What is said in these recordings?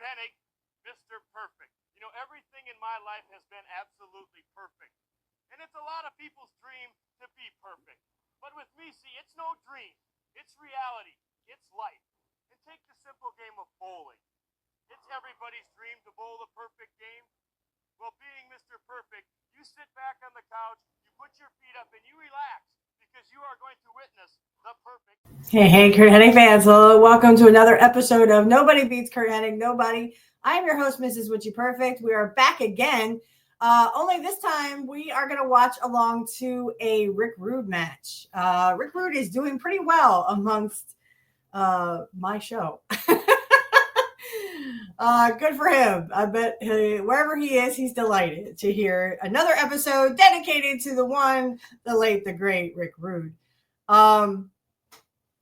Hennig, Mr. Perfect. You know, everything in my life has been absolutely perfect. And it's a lot of people's dream to be perfect. But with me, see, it's no dream. It's reality. It's life. And take the simple game of bowling. It's everybody's dream to bowl the perfect game. Well, being Mr. Perfect, you sit back on the couch, you put your feet up, and you relax because you are going to witness the perfect. Hey, Curt Hennig fans. Hello. Welcome to another episode of Nobody Beats Curt Hennig. Nobody. I'm your host, Mrs. Witchy Perfect. We are back again. Only this time we are going to watch along to a Rick Rude match. Rick Rude is doing pretty well amongst my show. Good for him. I bet wherever he is, he's delighted to hear another episode dedicated to the one, the late, the great Rick Rude.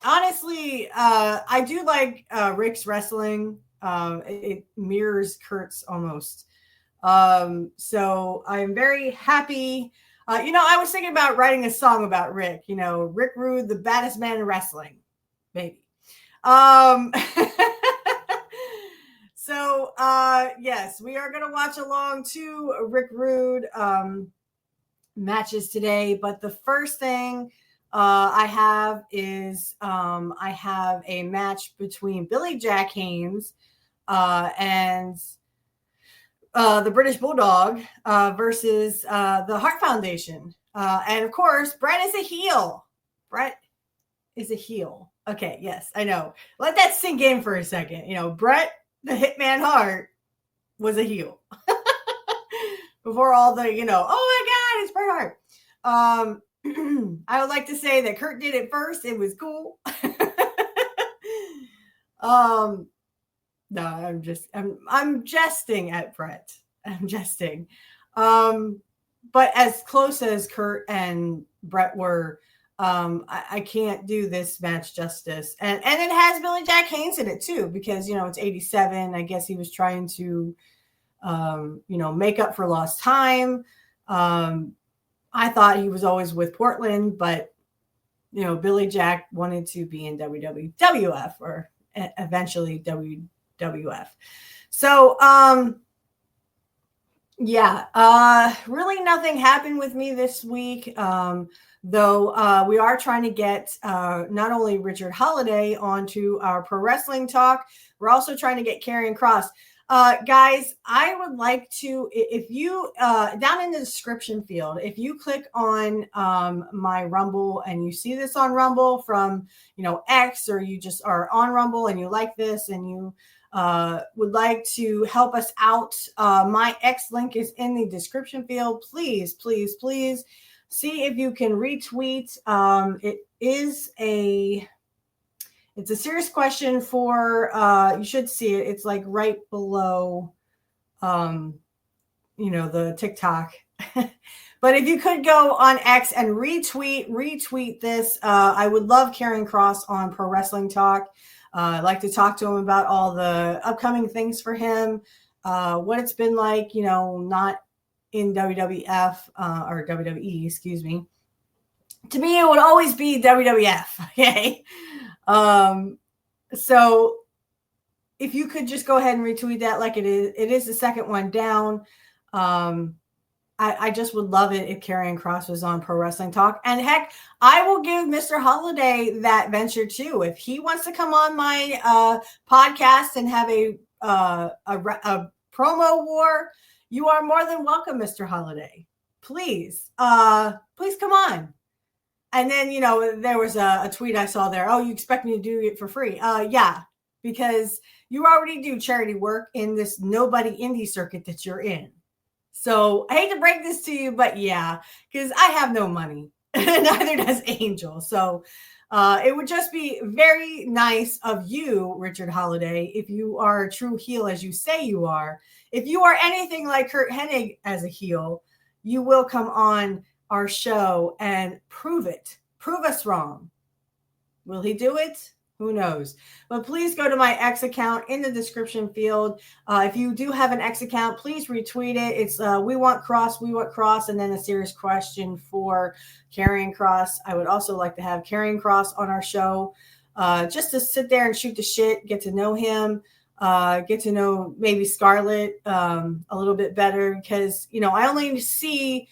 Honestly, I do like Rick's wrestling. It mirrors Curt's almost. So I'm very happy. I was thinking about writing a song about Rick. You know, Rick Rude, the baddest man in wrestling, maybe. So yes, we are going to watch along to Rick Rude matches today. But the first thing I have is I have a match between Billy Jack Haynes and the British Bulldog versus the Hart Foundation. And of course, Brett is a heel. Brett is a heel. Okay, yes, I know. Let that sink in for a second. You know, Brett, the Hitman Hart, was a heel. Before all the, oh my God, it's Bret Hart. I would like to say that Curt did it first. It was cool. No, I'm jesting at Bret. I'm jesting. But as close as Curt and Bret were, I can't do this match justice. And it has Billy Jack Haynes in it too, because, it's 87. I guess he was trying to, make up for lost time. I thought he was always with Portland, but, Billy Jack wanted to be in WWF or eventually WWF. So, really nothing happened with me this week. Though we are trying to get not only Richard Holiday onto our pro wrestling talk, we're also trying to get Karrion Kross. Guys, I would like to, if you, down in the description field, if you click on my Rumble and you see this on Rumble from, X, or you just are on Rumble and you like this and you would like to help us out, my X link is in the description field. Please, please, please see if you can retweet. It's a serious question for, you should see it. It's like right below, the TikTok. But if you could go on X and retweet this, I would love Karrion Kross on Pro Wrestling Talk. I'd like to talk to him about all the upcoming things for him, what it's been like, not in WWF or WWE, excuse me. To me, it would always be WWF. Okay. So if you could just go ahead and retweet that, like it is the second one down. I just would love it if Karrion Kross was on Pro Wrestling Talk. And heck, I will give Mr. Holiday that venture too. If he wants to come on my podcast and have a promo war, you are more than welcome, Mr. Holiday. Please come on. And then, there was a tweet I saw there. Oh, you expect me to do it for free? Yeah, because you already do charity work in this nobody indie circuit that you're in. So I hate to break this to you, but yeah, because I have no money. Neither does Angel. So it would just be very nice of you, Richard Holiday, if you are a true heel as you say you are. If you are anything like Curt Hennig as a heel, you will come on our show and prove us wrong. Will he do it? Who knows? But please go to my X account in the description field. If you do have an X account, please retweet it. It's we want Kross, and then a serious question for Karrion Kross. I would also like to have Karrion Kross on our show, just to sit there and shoot the shit, get to know him. get to know maybe Scarlett a little bit better, because I only see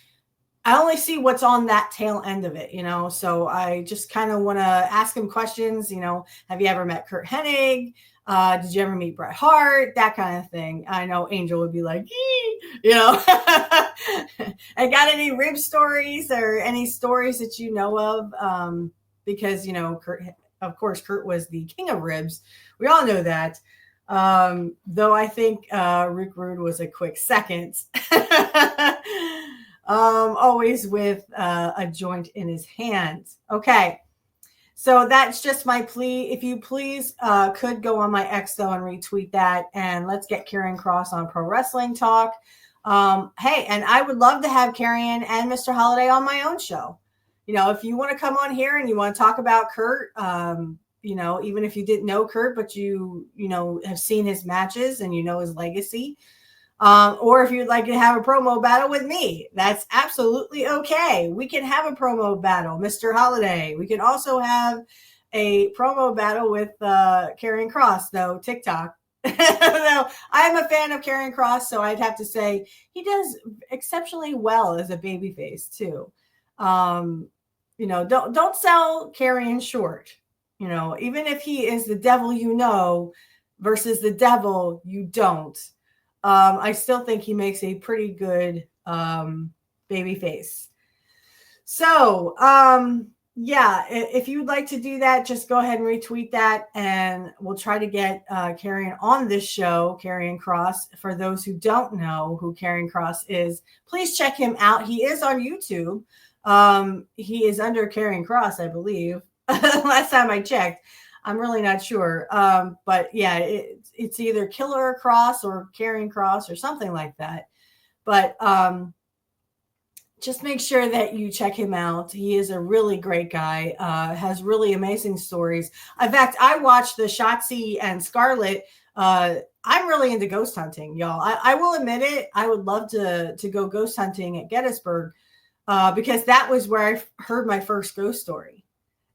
what's on that tail end of it, so I just kind of want to ask him questions. Have you ever met Curt Hennig? Did you ever meet Bret Hart? That kind of thing. I know Angel would be like, I got any rib stories or any stories that you know of? Because, Curt, of course, Curt was the king of ribs. We all know that. Though I think Rick Rude was a quick second. Always with a joint in his hand. Okay. So that's just my plea. If you please could go on my X though and retweet that, and let's get Karrion Kross on Pro Wrestling Talk. Hey, and I would love to have Karrion and Mr. Holiday on my own show. If you want to come on here and you want to talk about Curt, even if you didn't know Curt, but you have seen his matches and his legacy, or if you'd like to have a promo battle with me, that's absolutely okay. We can have a promo battle, Mr. Holiday. We can also have a promo battle with Karrion Kross, though, TikTok. Now, I am a fan of Karrion Kross, so I'd have to say he does exceptionally well as a babyface, too. Don't sell Karrion short. Even if he is the devil versus the devil you don't. I still think he makes a pretty good baby face. So, if you'd like to do that, just go ahead and retweet that, and we'll try to get Karrion on this show, Karrion Kross. For those who don't know who Karrion Kross is, please check him out. He is on YouTube. He is under Karrion Kross, I believe. Last time I checked. I'm really not sure. But yeah, it's either Killer Kross or Karrion Kross or something like that. But just make sure that you check him out. He is a really great guy, has really amazing stories. In fact, I watched the Shotzi and Scarlett. I'm really into ghost hunting, y'all. I will admit it. I would love to go ghost hunting at Gettysburg because that was where I heard my first ghost story.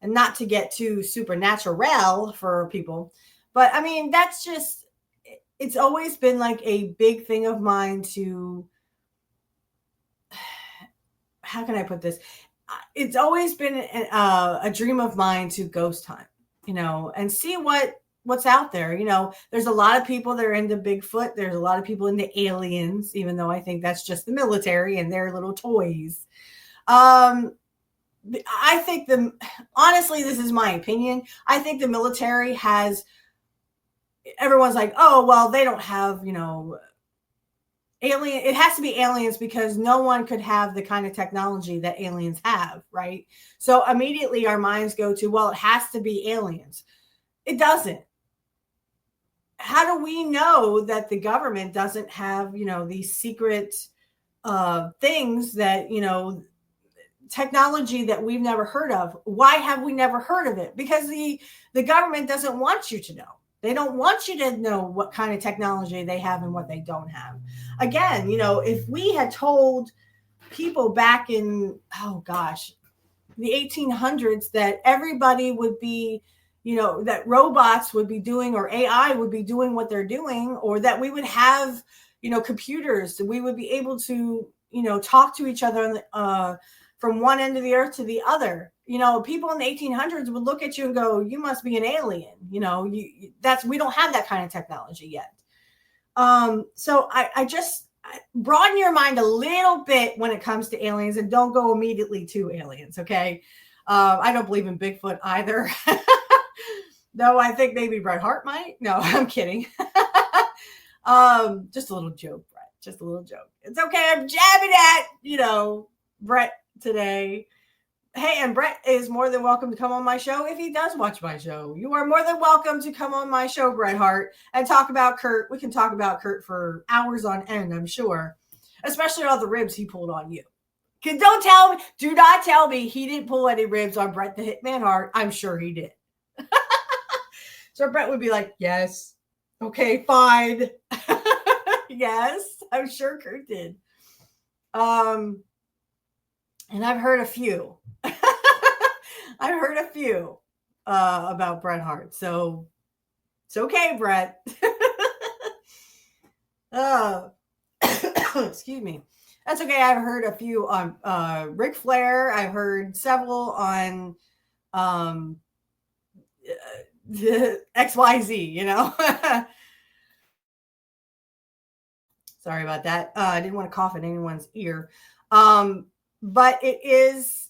And not to get too supernatural for people, but I mean, that's just, it's always been like a big thing of mine to, how can I put this? It's always been a dream of mine to ghost hunt, and see what's out there. There's a lot of people that are into Bigfoot. There's a lot of people into aliens, even though I think that's just the military and their little toys. I think honestly, this is my opinion. I think the military has, everyone's like, oh, well, they don't have, alien. It has to be aliens because no one could have the kind of technology that aliens have, right? So immediately our minds go to, well, it has to be aliens. It doesn't. How do we know that the government doesn't have, these secret things that, technology that we've never heard of? Why have we never heard of it? Because the government doesn't want you to know. They don't want you to know what kind of technology they have and what they don't have. Again, if we had told people back in, the 1800s that everybody would be, that robots would be doing, or AI would be doing what they're doing, or that we would have, computers, we would be able to, talk to each other from one end of the earth to the other. People in the 1800s would look at you and go, you must be an alien. We don't have that kind of technology yet. So I just broaden your mind a little bit when it comes to aliens, and don't go immediately to aliens. Okay. I don't believe in Bigfoot either. Though I think maybe Bret Hart might. No, I'm kidding. Just a little joke, Bret. Just a little joke. It's okay. I'm jabbing at, Bret today. Hey, and Bret is more than welcome to come on my show if he does watch my show. You are more than welcome to come on my show, Bret Hart, and talk about Curt. We can talk about Curt for hours on end, I'm sure. Especially all the ribs he pulled on you. Do not tell me he didn't pull any ribs on Bret the Hitman Hart. I'm sure he did. So Bret would be like, yes. Okay, fine. Yes, I'm sure Curt did. And I've heard a few. I've heard a few about Bret Hart. So it's okay, Bret. Uh, excuse me. That's okay. I've heard a few on Ric Flair. I've heard several on um, XYZ, you know. Sorry about that. I didn't want to cough in anyone's ear. But it is,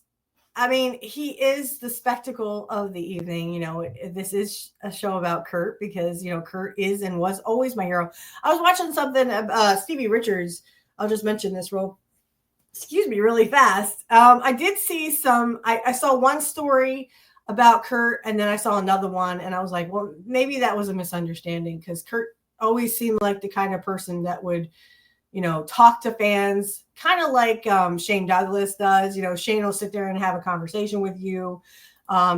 I mean, he is the spectacle of the evening. You know, this is a show about Curt because, you know, Curt is and was always my hero. I was watching something, Stevie Richards. I'll just mention this really fast. I did see I saw one story about Curt and then I saw another one and I was like, well, maybe that was a misunderstanding because Curt always seemed like the kind of person that would, you know, talk to fans kind of like Shane Douglas does. You know, Shane will sit there and have a conversation with you.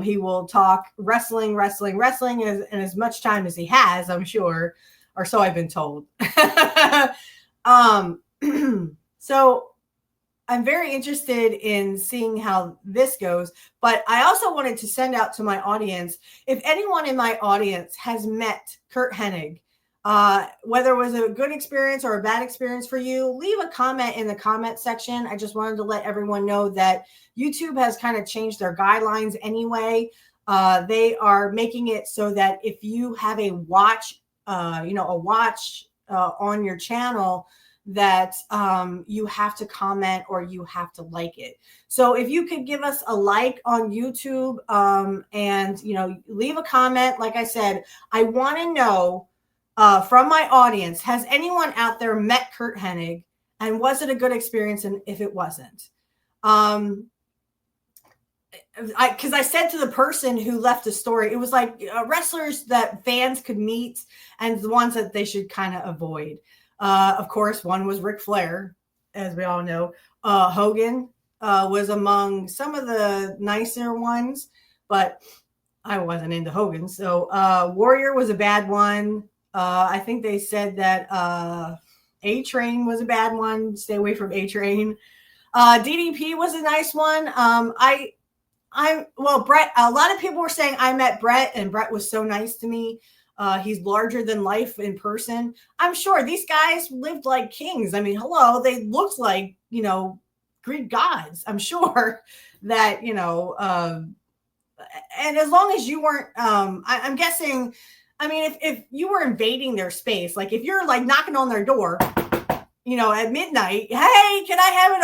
He will talk wrestling as much time as he has, I'm sure, or so I've been told. So I'm very interested in seeing how this goes, but I also wanted to send out to my audience, if anyone in my audience has met Curt Hennig, whether it was a good experience or a bad experience for you, leave a comment in the comment section. I just wanted to let everyone know that YouTube has kind of changed their guidelines anyway. They are making it so that if you have a watch, on your channel, that you have to comment or you have to like it. So if you could give us a like on YouTube and, you know, leave a comment, like I said, I want to know from my audience, has anyone out there met Curt Hennig and was it a good experience? And if it wasn't, because I said to the person who left the story, it was like wrestlers that fans could meet and the ones that they should kind of avoid. Of course, one was Ric Flair, as we all know. Hogan was among some of the nicer ones, but I wasn't into Hogan. So Warrior was a bad one. I think they said that A-Train was a bad one. Stay away from A-Train. DDP was a nice one. Brett, a lot of people were saying I met Brett and Brett was so nice to me. He's larger than life in person. I'm sure these guys lived like kings. I mean, hello, they looked like, you know, Greek gods. I'm sure that, you know, and as long as you weren't, I'm guessing, I mean, if you were invading their space, like if you're like knocking on their door, you know, at midnight, hey, can I have an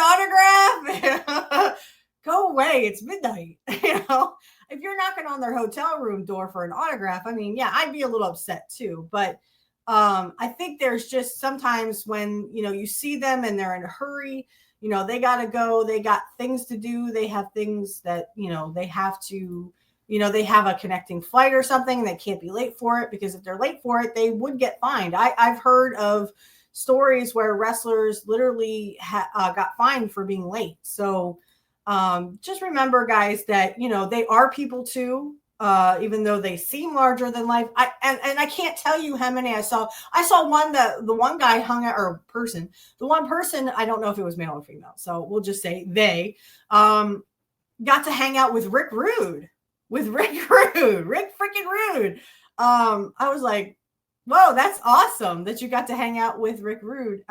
autograph? Go away. It's midnight. You know, if you're knocking on their hotel room door for an autograph, I mean, yeah, I'd be a little upset too. But I think there's just sometimes when, you know, you see them and they're in a hurry, you know, they got to go, they got things to do. They have things that, you know, they have to, you know, they have a connecting flight or something. They can't be late for it because if they're late for it, they would get fined. I've heard of stories where wrestlers literally got fined for being late. So just remember, guys, that, you know, they are people too, even though they seem larger than life. And I can't tell you how many I saw. I saw one that the one guy hung out, or person, the one person, I don't know if it was male or female, so we'll just say they got to hang out with Rick Rude, Rick freaking Rude. I was like, whoa, that's awesome that you got to hang out with Rick Rude.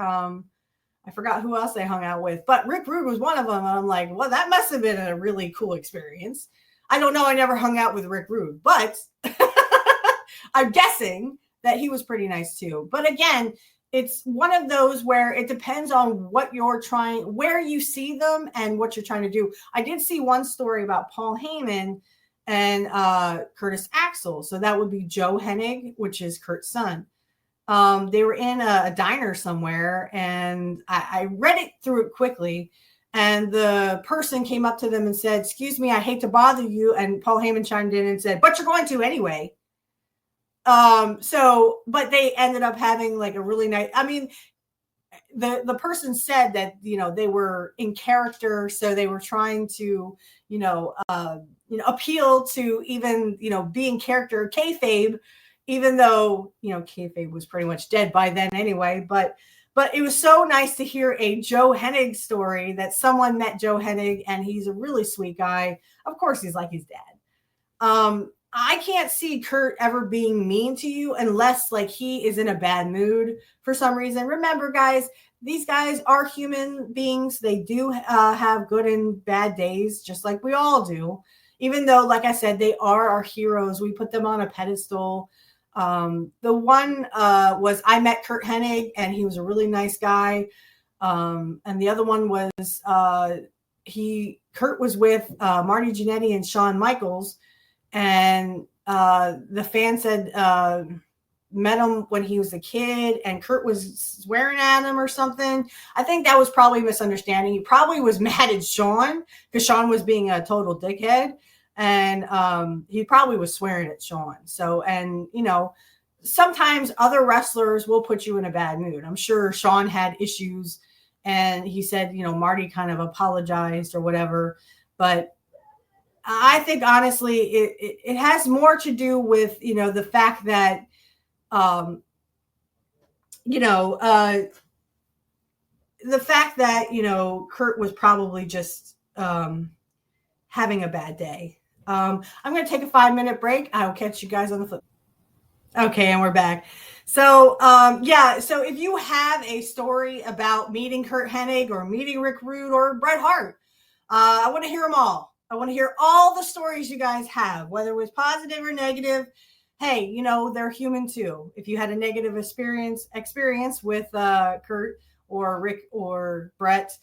I forgot who else they hung out with, but Rick Rude was one of them. And I'm like, well, that must have been a really cool experience. I don't know. I never hung out with Rick Rude, but I'm guessing that he was pretty nice too. But again, it's one of those where it depends on what you're trying, where you see them and what you're trying to do. I did see one story about Paul Heyman and Curtis Axel. So that would be Joe Hennig, which is Curt's son. They were in a diner somewhere and I read it through it quickly. And the person came up to them and said, excuse me, I hate to bother you. And Paul Heyman chimed in and said, but you're going to anyway. But they ended up having like a really nice, I mean, the person said that, you know, they were in character. So they were trying to, appeal to even, be in character, kayfabe, even though, kayfabe was pretty much dead by then anyway, but it was so nice to hear a Joe Hennig story that someone met Joe Hennig and he's a really sweet guy. Of course, he's like his dad. I can't see Curt ever being mean to you unless like he is in a bad mood for some reason. Remember, guys, these guys are human beings. They do have good and bad days, just like we all do. Even though, like I said, they are our heroes. We put them on a pedestal. The one was I met Curt Hennig, and he was a really nice guy. And the other one was Curt was with Marty Jannetty and Shawn Michaels, and the fan said met him when he was a kid, and Curt was swearing at him or something. I think that was probably a misunderstanding. He probably was mad at Shawn because Shawn was being a total dickhead, and he probably was swearing at Shawn. So, and you know, sometimes other wrestlers will put you in a bad mood. I'm sure Shawn had issues, and he said, you know, Marty kind of apologized or whatever, but I think honestly, it has more to do with, you know, the fact that, Curt was probably just having a bad day. I'm going to take a 5-minute break. I will catch you guys on the flip. Okay, and we're back. So, so if you have a story about meeting Curt Hennig or meeting Rick Rude or Bret Hart, I want to hear them all. I want to hear all the stories you guys have, whether it was positive or negative. Hey, you know, they're human too. If you had a negative experience with Curt or Rick or Bret,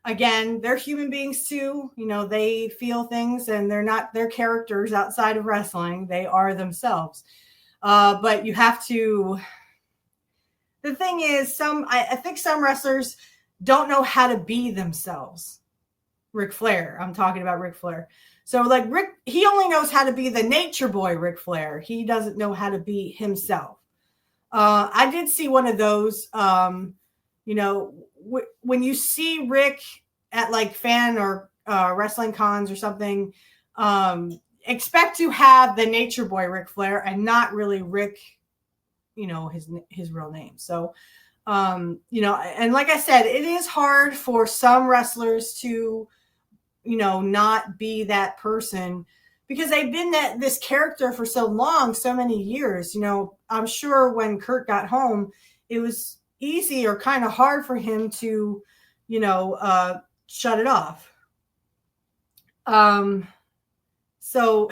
again, they're human beings too. You know, they feel things, and they're characters outside of wrestling. They are themselves. But you have to, the thing is, I think some wrestlers don't know how to be themselves. Ric Flair. I'm talking about Ric Flair. So like Rick, he only knows how to be the nature boy Ric Flair. He doesn't know how to be himself. I did see one of those, you know, when you see Rick at like fan or wrestling cons or something, expect to have the nature boy Ric Flair and not really Rick, you know, his real name. So, you know, and like I said, it is hard for some wrestlers to, you know, not be that person because they've been this character for so long, so many years. You know, I'm sure when Curt got home, it was easy or kind of hard for him to, you know, shut it off. So,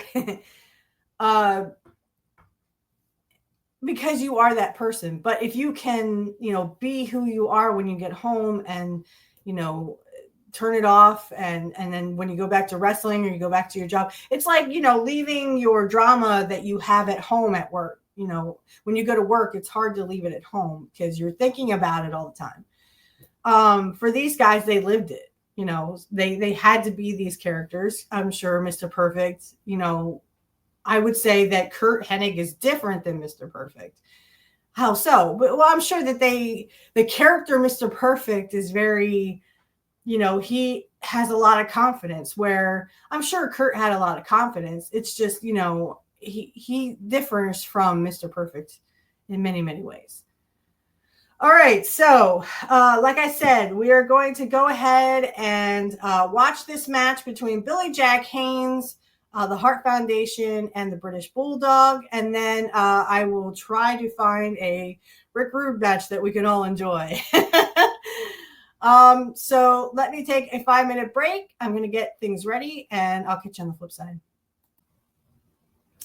because you are that person. But if you can, you know, be who you are when you get home and, you know, turn it off, and then when you go back to wrestling or you go back to your job, it's like, you know, leaving your drama that you have at home at work. You know, when you go to work, it's hard to leave it at home because you're thinking about it all the time. For these guys, they lived it. You know, they had to be these characters. I'm sure Mr. Perfect, you know, I would say that Curt Hennig is different than Mr. Perfect. How so? Well, I'm sure that the character Mr. Perfect is very, you know, he has a lot of confidence, where I'm sure Curt had a lot of confidence. It's just, you know, he differs from Mr. Perfect in many, many ways. All right. So, like I said, we are going to go ahead and watch this match between Billy Jack Haynes, the Hart Foundation, and the British Bulldog. And then I will try to find a Rick Rude match that we can all enjoy. So let me take a 5-minute break. I'm going to get things ready, and I'll catch you on the flip side.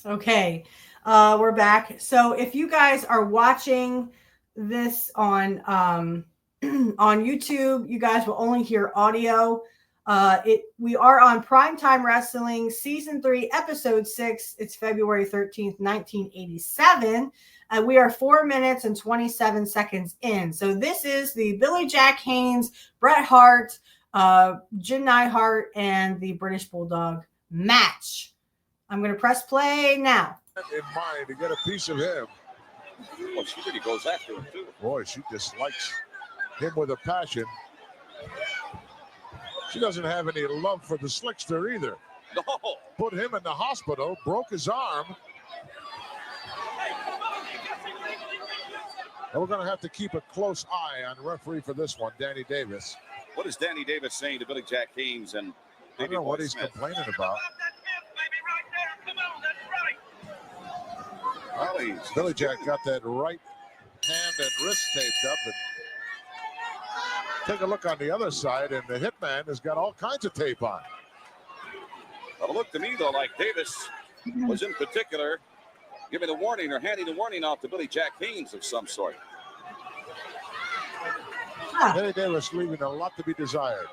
Okay. We're back. So if you guys are watching this on YouTube, you guys will only hear audio. We are on Primetime Wrestling Season 3, Episode 6. It's February 13th, 1987. And we are 4 minutes and 27 seconds in. So this is the Billy Jack Haynes, Bret Hart, Jim Neidhart, and the British Bulldog match. I'm going to press play now. In mind to get a piece of him. Well, she really goes after him, too. Boy, she dislikes him with a passion. She doesn't have any love for the Slickster either. No. Put him in the hospital, broke his arm. And we're going to have to keep a close eye on referee for this one, Danny Davis. What is Danny Davis saying to Billy Jack Haynes and I don't know what he's complaining about. Well, Billy Jack got that right hand and wrist taped up. And take a look on the other side, and the Hitman has got all kinds of tape on. Well, it looked to me, though, like Davis was in particular giving a warning or handing a warning off to Billy Jack Haynes of some sort. Danny Davis leaving a lot to be desired.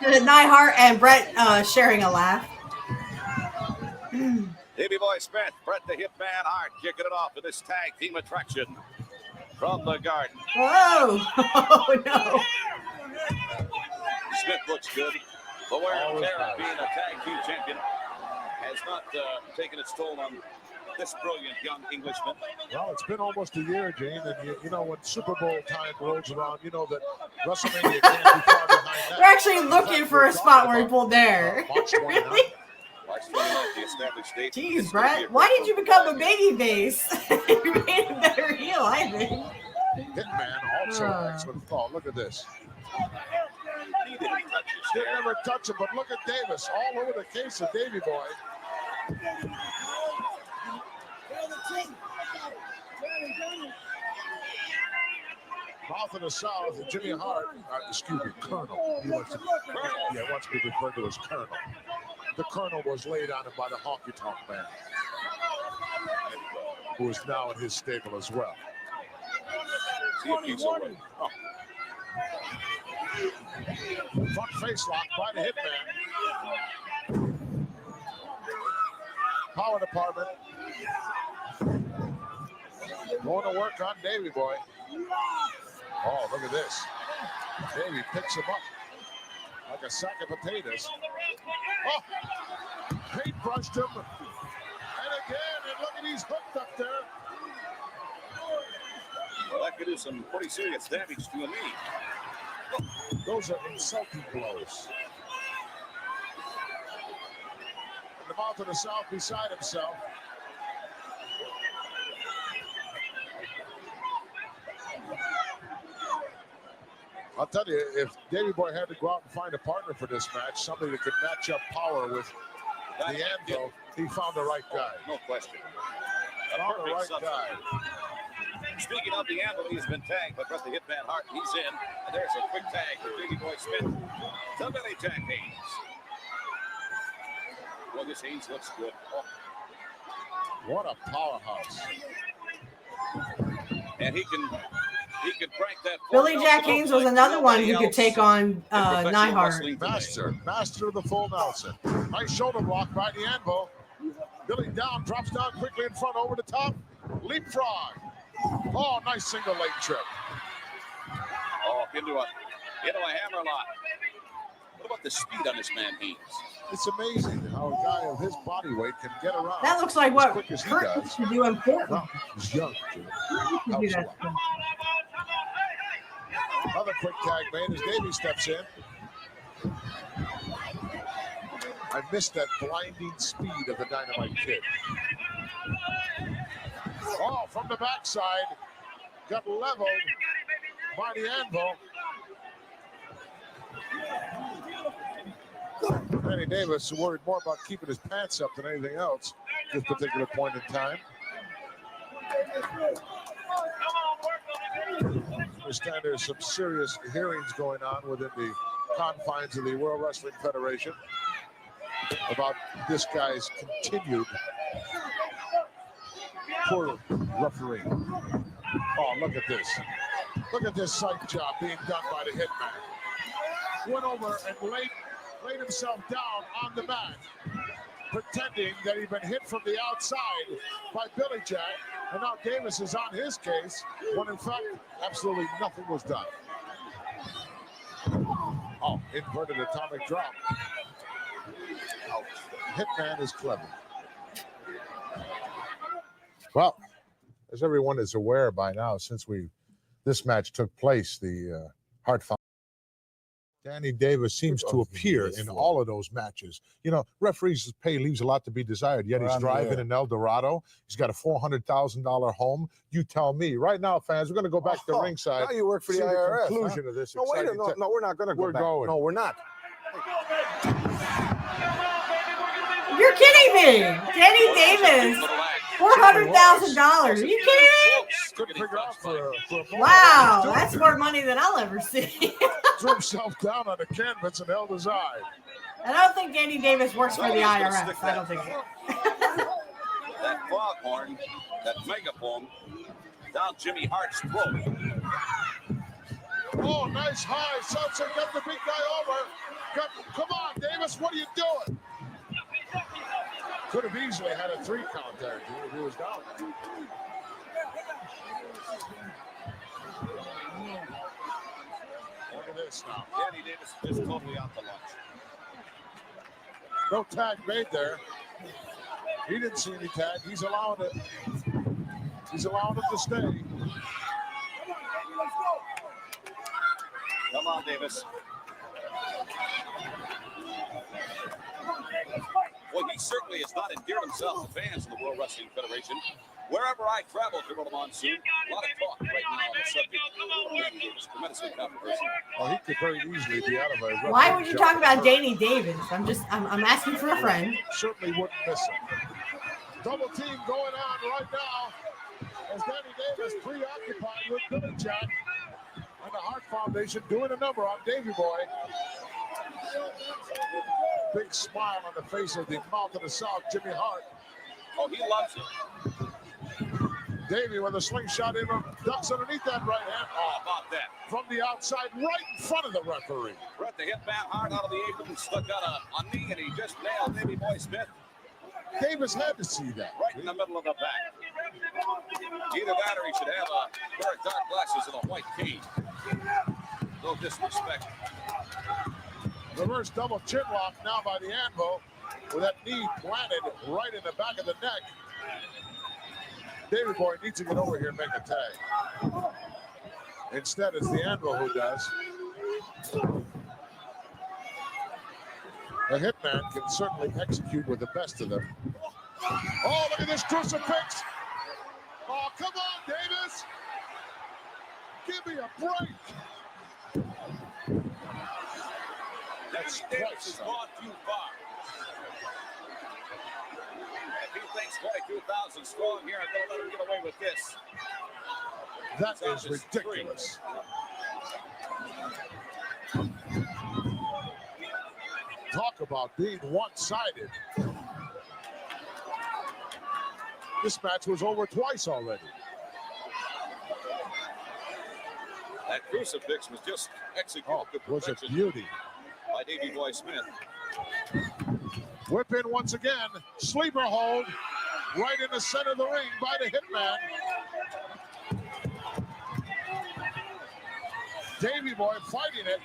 Neihart and Brett sharing a laugh. Davey Boy Smith, Brett the Hitman Hart kicking it off to this tag team attraction from the Garden. Whoa! Oh, no. Smith looks good. The Ware of Terror being a tag team champion has not taken its toll on this brilliant young Englishman. Well, it's been almost a year, Jane, and you know when Super Bowl time rolls around, you know that WrestleMania can't be far behind that. They're actually looking for a spot where he pulled there. Really? March 29th, the established date. Jeez, Brett, why did you become a baby face? You made a better heel, I think. Hitman also excellent fall. Look at this. He didn't touch his They hair. never touch him, but look at Davis all over the case of Davey Boy. Mouth of the South, Jimmy Hart, excuse me, Colonel. He wants to be referred to as Colonel. The Colonel was laid on him by the Honky Tonk Man, who is now in his stable as well. See if he's all right. Oh, Front face lock by the Hitman. Power department. Going to work on Davey Boy. Oh, look at this. Davey picks him up like a sack of potatoes. Oh, paintbrushed him. And again, and look at he's hooked up there. well, that could do some pretty serious damage to a knee. Those are insulting blows. In the mouth of the South beside himself. I'll tell you, if Davey Boy had to go out and find a partner for this match, somebody that could match up power with the Anvil, he found the right guy. No question. A Found the perfect right guy. substitute. Speaking of the Anvil, he's been tagged by Brett the Hitman Hart. He's in. And there's a quick tag for Davey Boy Smith to Billy Jack Haynes. Well, this Haynes looks good. Oh, What a powerhouse. and he can crank that. Billy full Jack Nelson Haynes up was like another one nobody who could else take on in professional Neihart. wrestling today. Master of the full Nelson. Nice shoulder block by the Anvil. Billy down, drops down quickly in front, over the top. Leapfrog. Oh, nice single leg trip. Oh, into a hammer lock. What about the speed on this man, Haynes? It's amazing how a guy of his body weight can get around. That looks like as what quick as he Curt does. used to do in Portland. Well, he's young. Jim. He used to do that stuff. Another quick tag made as Davey steps in. I missed that blinding speed of the Dynamite Kid. Oh, from the backside, got leveled by the Anvil. Danny Davis worried more about keeping his pants up than anything else at this particular point in time. I understand there's some serious hearings going on within the confines of the World Wrestling Federation about this guy's continued poor refereeing. Oh, look at this. Look at this sight job being done by the Hitman. Went over and laid himself down on the mat, pretending that he'd been hit from the outside by Billy Jack, and now Davis is on his case, when in fact, absolutely nothing was done. Oh, inverted atomic drop. Ouch. Hitman is clever. Well, as everyone is aware by now, since this match took place, the Hart Foundation, Danny Davis seems to appear in all of those matches. You know, referees' pay leaves a lot to be desired, yet he's driving in El Dorado. He's got a $400,000 home. You tell me. Right now, fans, we're going to go back to ringside. Now you work for the See IRS. conclusion of this No, wait, exciting no, we're not going to go We're back. going. No, we're not. You're kidding me. Danny Davis. $400,000. Are you kidding me? Couldn't figure out for a moment. Wow, that's more money than I'll ever see. Threw himself down on the canvas and held his eye. And I don't think Danny Davis works for the IRS. I don't think so. That foghorn, that megaphone, down Jimmy Hart's throat. Oh, nice high. Seltzer got the big guy over. Come on, Davis, what are you doing? Could have easily had a 3 count there if he was down. Look at this now. Danny Davis is totally out to lunch. No tag made there. He didn't see any tag. He's allowing it. He's allowing him to stay. Come on, Davis. Well, he certainly has not endeared himself to fans in the World Wrestling Federation. Wherever I travel through the monsoon, a lot of talk right now on the subject of Danny Davis. Tremendously controversial. Well, he could very easily be out of a. Why would you talk about Danny Davis? I'm asking for a friend. Certainly wouldn't miss him. Double team going on right now as Danny Davis preoccupied with Billy Jack and the Hart Foundation doing a number on Davey Boy. Big smile on the face of the mouth of the South, Jimmy Hart. Oh, he loves it. Davey with a slingshot in him, ducks underneath that right hand. Oh, about that. From the outside, right in front of the referee. Brett, the hit man Hart out of the apron, stuck out a knee, and he just nailed Davey Boy Smith. Davis had to see that. Right in the middle of the back. Either that or he should have a pair of dark glasses and a white cane. No disrespect. Reverse double chin lock now by the Anvil with that knee planted right in the back of the neck. Davey Boy needs to get over here and make a tag. Instead, it's the Anvil who does. The Hitman can certainly execute with the best of them. Oh, look at this crucifix. Oh, come on, Davis. Give me a break. That's Danny Davis has gone too far. If he thinks 22,000 strong here, I'm going to let him get away with this. That is ridiculous. Talk about being one-sided. This match was over twice already. That crucifix was just executed to Was a perfection beauty. by Davey Boy Smith. Whip in once again. Sleeper hold right in the center of the ring by the Hitman. Davey Boy fighting it.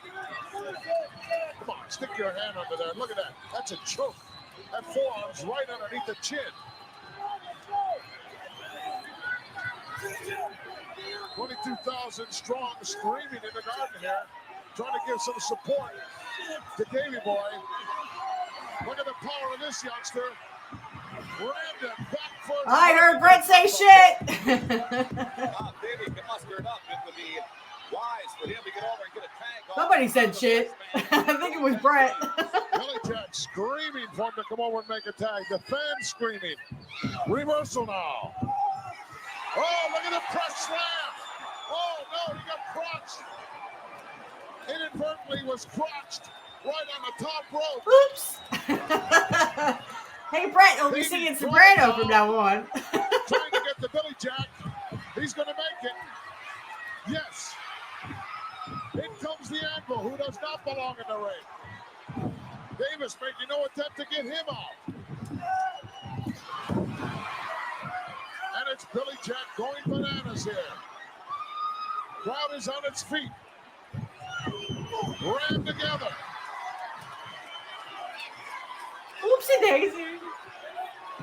Come on, stick your hand under there. Look at that. That's a choke. That forearm's right underneath the chin. 22,000 strong, screaming in the garden here, trying to give some support to Davey Boy. Look at the power of this youngster. Rammed him back for. I heard Brett say shit. Davey can muster it up. It would be wise for him to get over and get a tag on. Somebody said shit. I think it was Brett. Billy Jack screaming for him to come over and make a tag. The fans screaming. Reversal now. Oh, look at the press slam. Oh, no, he got crotched. Inadvertently was crotched right on the top rope. Oops. Hey, Brett, you'll be singing soprano from now on. Trying to get the Billy Jack. He's going to make it. Yes. In comes the Anvil, who does not belong in the ring. Davis making no attempt to get him out. And it's Billy Jack going bananas here. Crowd is on its feet. Rammed together. Oopsie daisy.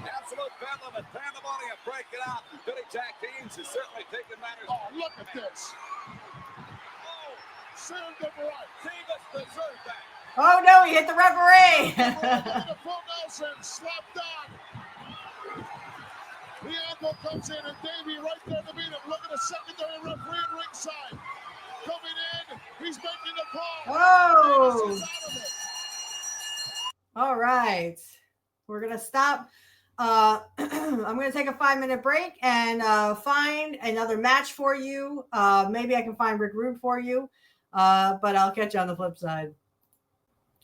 Absolute bedlam and pandemonium breaking out. And Billy Jack Haynes is certainly taking matters. Oh, look at this. Oh, served him right. Davis deserved that. Oh, no, he hit the referee. The full Nelson slapped on. The Anvil comes in and Davey right there to beat him. Look at the secondary referee at ringside. Coming in, he's making the call. Whoa. All right. We're going to stop. I'm going to take a 5-minute break and find another match for you. Maybe I can find Rick Rude for you, but I'll catch you on the flip side.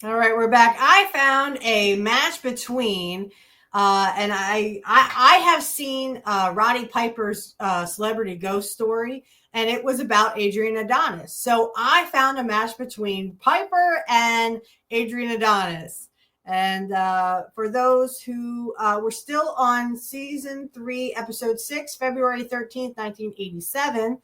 All right, we're back. I found a match between, and I have seen Roddy Piper's Celebrity Ghost Story, and it was about Adrian Adonis. So I found a match between Piper and Adrian Adonis. And for those who were still on season 3, episode 6, February 13th, 1987,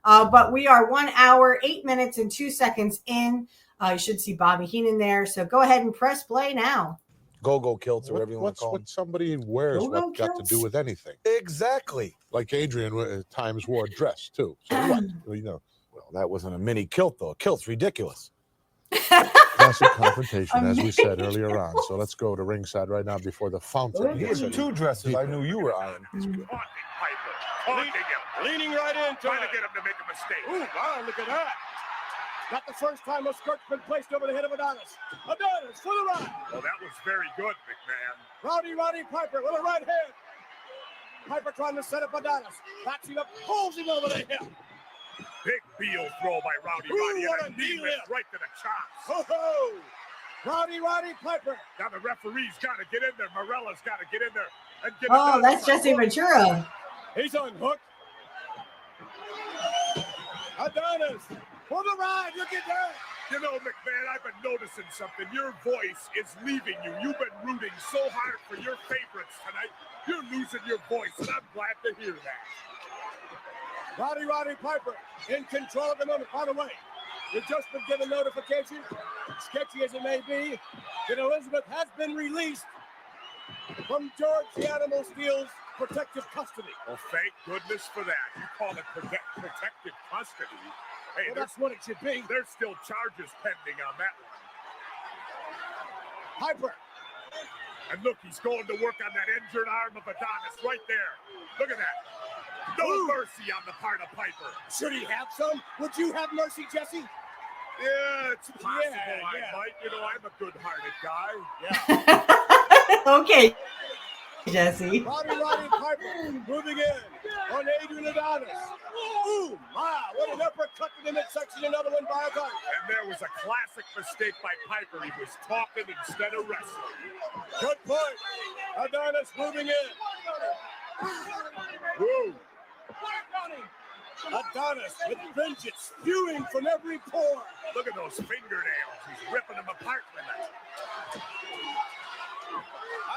but we are 1 hour, 8 minutes, and 2 seconds in. You should see Bobby Heenan there. So go ahead and press play now. Go-go kilts or whatever you want to call them. What somebody wears what got to do with anything? Exactly. Like Adrian at times wore a dress too. So what? Well, that wasn't a mini kilt though. A kilt's ridiculous. Classic confrontation, as we said earlier on. So let's go to ringside right now before the fountain. He had 2 dresses. I knew you were eyeing. Taunting Piper. Taunting him. Leaning right in. Trying to get him to make a mistake. Ooh, wow, look at that. Not the first time a skirt's been placed over the head of Adonis. Adonis for the ride. Well, that was very good, McMahon. Roddy Piper with a right hand. Piper trying to set up Adonis. Backs him up, pulls him over the hip. Big heel throw by Roddy. What a knee lift right to the chops. Ho-ho! Roddy Piper. Now the referee's got to get in there. Morella's got to get in there. And get that's Jesse Ventura. He's unhooked. Adonis. For the ride, look at that. You know, McMahon, I've been noticing something. Your voice is leaving you. You've been rooting so hard for your favorites tonight. You're losing your voice, and I'm glad to hear that. Roddy Piper in control at the moment. By the way, you've just been given notification, sketchy as it may be, that Elizabeth has been released from George the Animal Steel's protective custody. Well, thank goodness for that. You call it protective custody. Hey, well, that's what it should be. There's still charges pending on that one. Piper. And look, he's going to work on that injured arm of Adonis right there. Look at that. No mercy on the part of Piper. Should he have some? Would you have mercy, Jesse? Yeah, it's possible I might. You know, I'm a good-hearted guy. Yeah. Okay, Jesse. Roddy Piper moving in on Adrian Adonis. Ooh, what an uppercut to the midsection, another one by Adonis. And there was a classic mistake by Piper. He was talking instead of wrestling. Good point. Adonis moving in. Woo. Adonis with vengeance spewing from every pore. Look at those fingernails. He's ripping them apart tonight.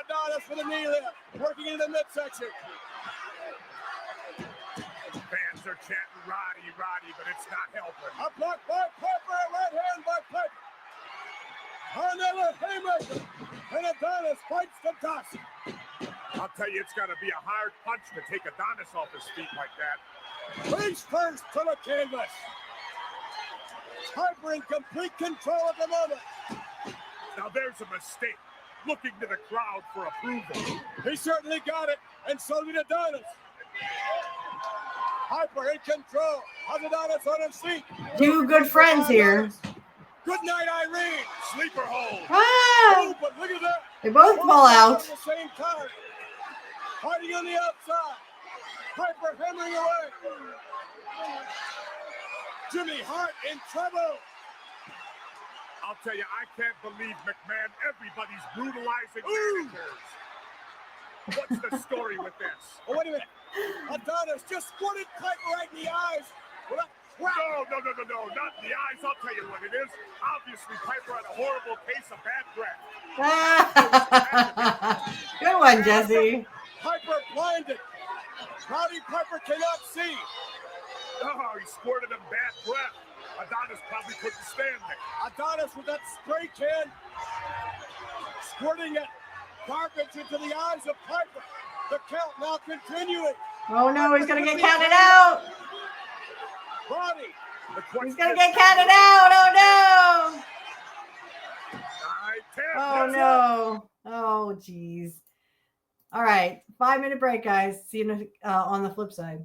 Adonis with a knee lift, working into the midsection. Fans are chanting Roddy, but it's not helping. A block by Piper, right hand by Piper. Another haymaker, and Adonis fights the dust. I'll tell you, it's got to be a hard punch to take Adonis off his feet like that. Face first to the canvas. Piper in complete control at the moment. Now there's a mistake. Looking to the crowd for approval. He certainly got it, and so did Adonis. Piper in control. Adonis on his feet. 2 good friends here. Good night, Irene. Sleeper hold. Ah! But look at that. They both fall out. At the same time. Fighting on the outside. Piper hammering away. Jimmy Hart in trouble. I'll tell you, I can't believe, McMahon, everybody's brutalizing managers. What's the story with this? Oh, wait a minute. Adonis just squirted Piper right in the eyes. No, not in the eyes. I'll tell you what it is. Obviously, Piper had a horrible case of bad breath. Good one, Jesse. Piper blinded. Roddy Piper cannot see. Oh, he squirted him bad breath. Adonis probably couldn't stand it. Adonis with that spray can, squirting it garbage into the eyes of Piper. The count now continuing. Oh no, he's gonna get counted out. Roddy. He's gonna get counted out. Oh no. Oh no. Oh geez. All right, 5-minute break, guys. See you on the flip side.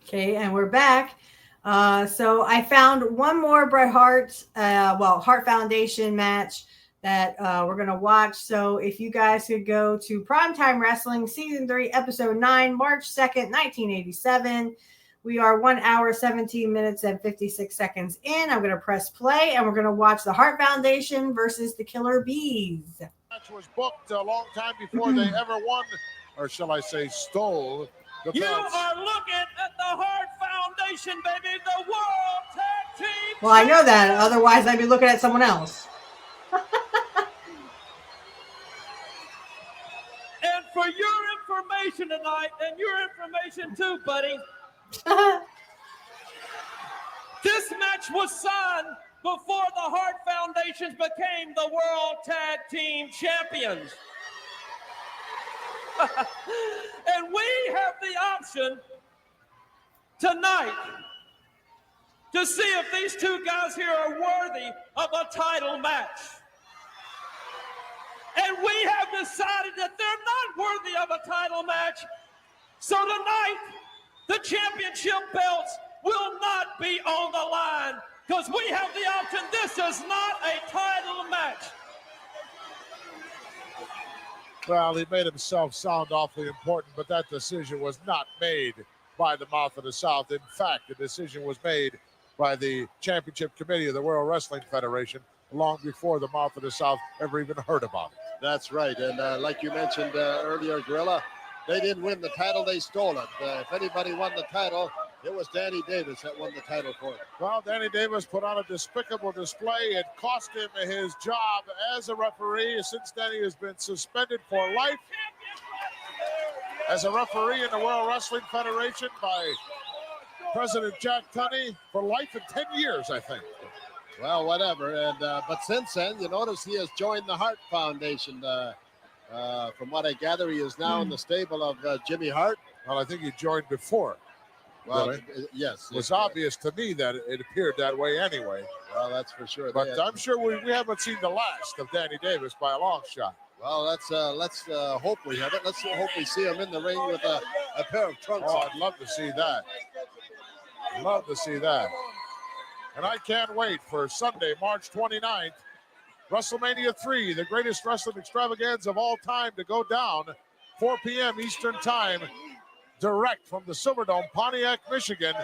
Okay, and we're back. So I found one more Bret Hart, Hart Foundation match that we're going to watch. So if you guys could go to Primetime Wrestling Season 3, Episode 9, March 2nd, 1987. We are 1 hour, 17 minutes, and 56 seconds in. I'm going to press play, and we're going to watch the Hart Foundation versus the Killer Bees. The match was booked a long time before they ever won, or shall I say stole, the belts. You are looking at the Hart Foundation, baby, the World Tag Team. Well, I know that. Otherwise, I'd be looking at someone else. And for your information tonight, and your information too, buddy, this match was signed before the Hart Foundations became the World Tag Team Champions. And we have the option tonight to see if these two guys here are worthy of a title match. And we have decided that they're not worthy of a title match. So tonight, the championship belts will not be on the line because we have the option. This is not a title match. Well, he made himself sound awfully important, but that decision was not made by the Mouth of the South. In fact, the decision was made by the Championship Committee of the World Wrestling Federation long before the Mouth of the South ever even heard about it. That's right. And like you mentioned earlier, Gorilla, they didn't win the title, they stole it. If anybody won the title, it was Danny Davis that won the title for it. Well, Danny Davis put on a despicable display. It cost him his job as a referee. Since then, he has been suspended for life as a referee in the World Wrestling Federation by President Jack Tunney for life in 10 years, I think. Well, whatever. And but since then, you notice he has joined the Hart Foundation. From what I gather, he is now in the stable of Jimmy Hart. Well, I think he joined before. Well, really? Yes. It was obvious to me that it appeared that way anyway. Well, that's for sure. But I'm sure we haven't seen the last of Danny Davis by a long shot. Well, let's hope we have it. Let's hope we see him in the ring with a pair of trunks. Oh, I'd love to see that. Love to see that. And I can't wait for Sunday, March 29th, WrestleMania 3, the greatest wrestling extravaganza of all time, to go down 4 p.m. Eastern Time, direct from the Silverdome, Pontiac, Michigan.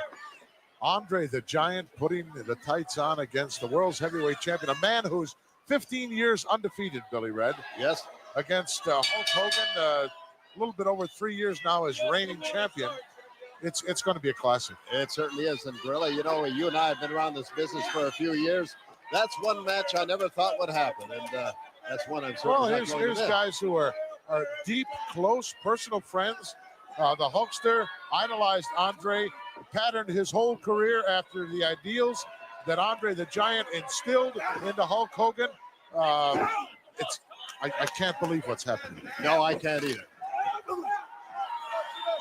Andre the Giant putting the tights on against the world's heavyweight champion, a man who's 15 years undefeated, Billy Red. Yes. Against Hulk Hogan, a little bit over 3 years now as reigning champion. It's going to be a classic. It certainly is. And Gorilla, you know, you and I have been around this business for a few years. That's one match I never thought would happen, and that's one I'm certainly not going to here's miss. guys who are deep, close, personal friends. The Hulkster idolized Andre, patterned his whole career after the ideals that Andre the Giant instilled into Hulk Hogan. I can't believe what's happening. No, I can't either.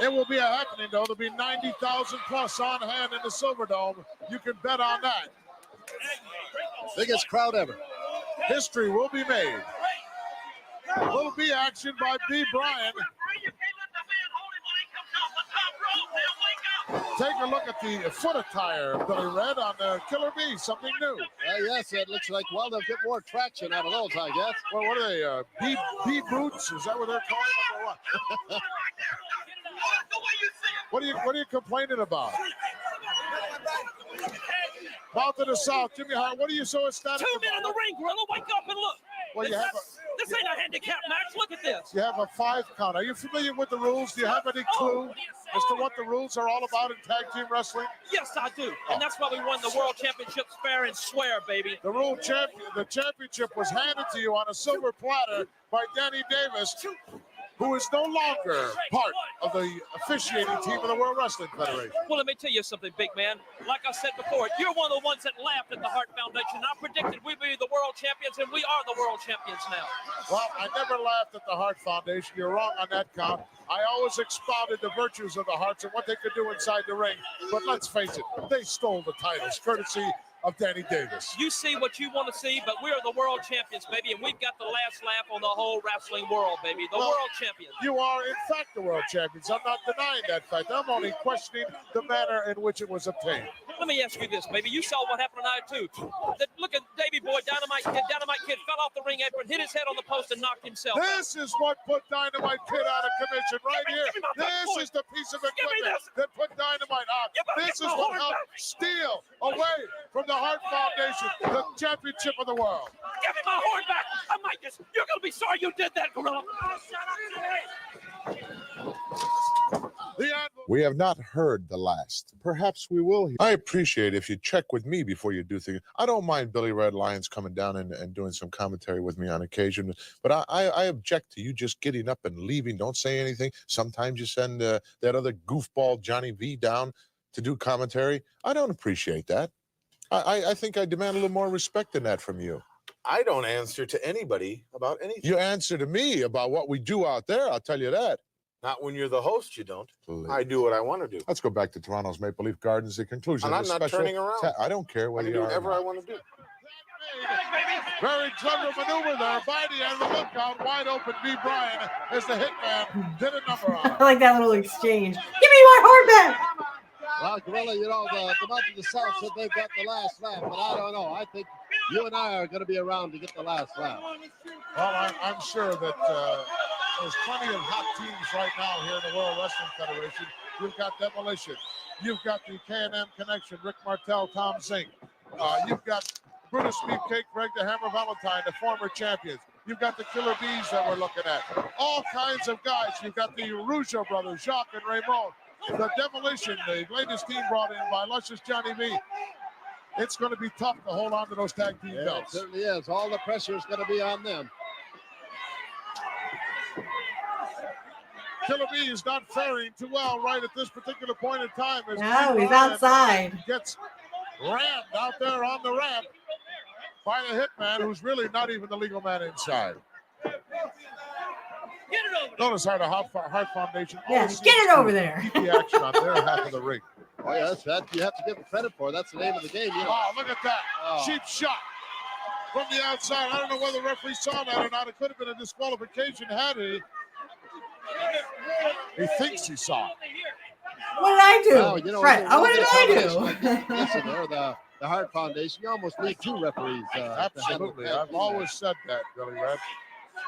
It will be a happening, though. There'll be 90,000 plus on hand in the Silverdome. You can bet on that. Biggest crowd ever. History will be made. Will be action by B. Bryan. Take a look at the foot attire, Billy Red, on the Killer Bee. Something new. Yes, it looks like, well, they'll get more traction out of those, I guess. Well, what are they? Bee boots? Is that what they're calling them, or what? What are you complaining about? Mouth of the South, Jimmy Hart, what are you so ecstatic 2 men in the ring, Gorilla. Wake up and look. Well, This ain't a handicap match. Look at this. You have a 5 count. Are you familiar with the rules? Do you have any clue as to what the rules are all about in tag team wrestling? Yes, I do. And that's why we won the World Championships fair and square, baby. The championship was handed to you on a silver platter by Danny Davis, who is no longer part of the officiating team of the World Wrestling Federation. Well, let me tell you something, big man. Like I said before, you're one of the ones that laughed at the Hart Foundation. I predicted we'd be the world champions, and we are the world champions now. Well, I never laughed at the Hart Foundation. You're wrong on that count. I always expounded the virtues of the Harts and what they could do inside the ring. But let's face it, they stole the titles courtesy of Danny Davis. You see what you want to see, but we're the world champions, baby, and we've got the last laugh on the whole wrestling world, baby. The world champions. You are, in fact, the world champions. I'm not denying that fact. I'm only questioning the manner in which it was obtained. Let me ask you this, baby. You saw what happened tonight, too. Look at Davey Boy, Dynamite Kid fell off the ring apron, hit his head on the post, and knocked himself out. This is what put Dynamite Kid out of commission right here. This is the piece of equipment that put Dynamite out. This is what helped steal away from the Hart Foundation the championship of the world. Give me my horn back. You're going to be sorry you did that, Gorilla. We have not heard the last. Perhaps we will. I appreciate if you check with me before you do things. I don't mind Billy Red Lions coming down and doing some commentary with me on occasion, but I object to you just getting up and leaving. Don't say anything. Sometimes you send that other goofball Johnny V down to do commentary. I don't appreciate that. I think I demand a little more respect than that from you. I don't answer to anybody about anything. You answer to me about what we do out there, I'll tell you that. Not when you're the host, you don't. I do what I want to do. Let's go back to Toronto's Maple Leaf Gardens, the conclusion. And I'm not turning around. I don't care whether you are. I can do whatever I want to do. Very clever maneuver there by the end of the lookout. Wide open B. Bryan as the hitman did a number on. I like that little exchange. Give me my horn back. Well, Gorilla, you know, the Mount of the South said they've got the last laugh, but I don't know. I think you and I are going to be around to get the last laugh. Well, I'm sure that there's plenty of hot teams right now here in the World Wrestling Federation. You've got Demolition. You've got the K&M Connection, Rick Martel, Tom Zink. You've got Brutus Beefcake, Greg the Hammer Valentine, the former champions. You've got the Killer Bees that we're looking at. All kinds of guys. You've got the Rougeau brothers, Jacques and Raymond. The Demolition, the latest team brought in by Luscious Johnny V. It's going to be tough to hold on to those tag team belts. It certainly is. All the pressure is going to be on them. Killer B is not faring too well right at this particular point in time. No, he's outside. Gets rammed out there on the ramp by the hitman, who's really not even the legal man inside. Notice how the Hart Foundation. Yes, get it over there. Keep the action on their half of the ring. Oh, yeah, that's that. You have to give them credit for. That's the name of the game. You know. Wow, look at that. Cheap shot from the outside. I don't know whether the referee saw that or not. It could have been a disqualification had he. He thinks he saw it. What did I do? Well, you know, Fred, what did I do? Listen, they're the Hart Foundation. You almost need two referees. Absolutely. I've always said that, Billy Red.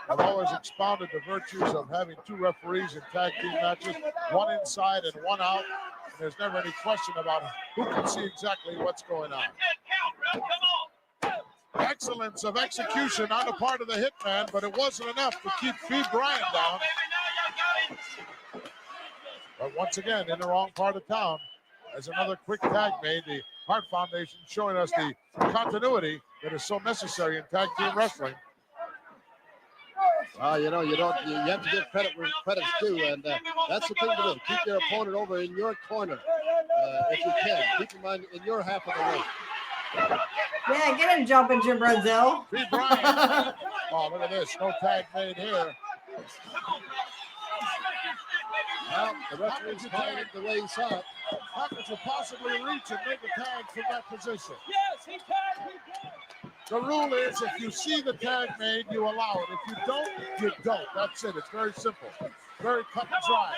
I've always expounded the virtues of having two referees in tag team matches, one inside and one out. And there's never any question about who can see exactly what's going on. Excellence of execution on the part of the hitman, but it wasn't enough to keep B. Bryan down. But once again, in the wrong part of town, as another quick tag made, the Hart Foundation showing us the continuity that is so necessary in tag team wrestling. Well, you know, you have to give credit where credit's due, and that's the thing to do. Keep your opponent over in your corner if you can. Keep him in your half of the ring. Yeah, get him jumping, Jim Brunzel. B. Bryan. Oh, look at this. No tag made here. Well, the referee's calling it the way he saw it. How could you possibly reach and make a tag from that position? Yes, he can. The rule is if you see the tag made, you allow it. If you don't, you don't. That's it. It's very simple. Very cut and dry.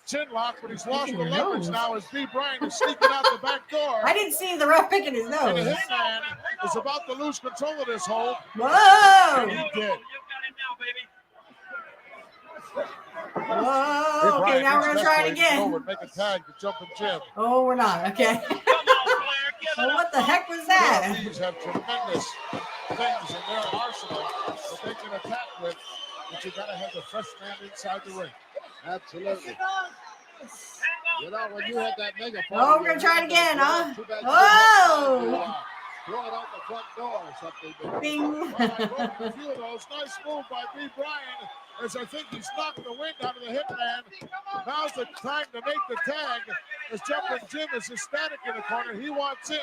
Chin lock, but he's lost the leverage now as B. Bryan is sneaking out the back door. I didn't see the ref picking his And the nose. hitman is about to lose control of this hold. Whoa! And he did. Whoa! Okay, now we're gonna try it again. Forward, make a tag to Jumping Jim. Oh, we're not. Okay. Well, what the heck was that? These have tremendous things in their arsenal that they can attack with, but you gotta have the fresh man inside the ring. Absolutely. You know, when you had that megaphone. Oh, we're gonna try it again, huh? Oh! Throw it out the front door or something. Bing. Well, I broke a few of those. Nice move by B. Bryan, as I think he's knocked the wind out of the hitman. Now's the time to make the tag. As Jumping Jim is ecstatic in the corner. He wants in.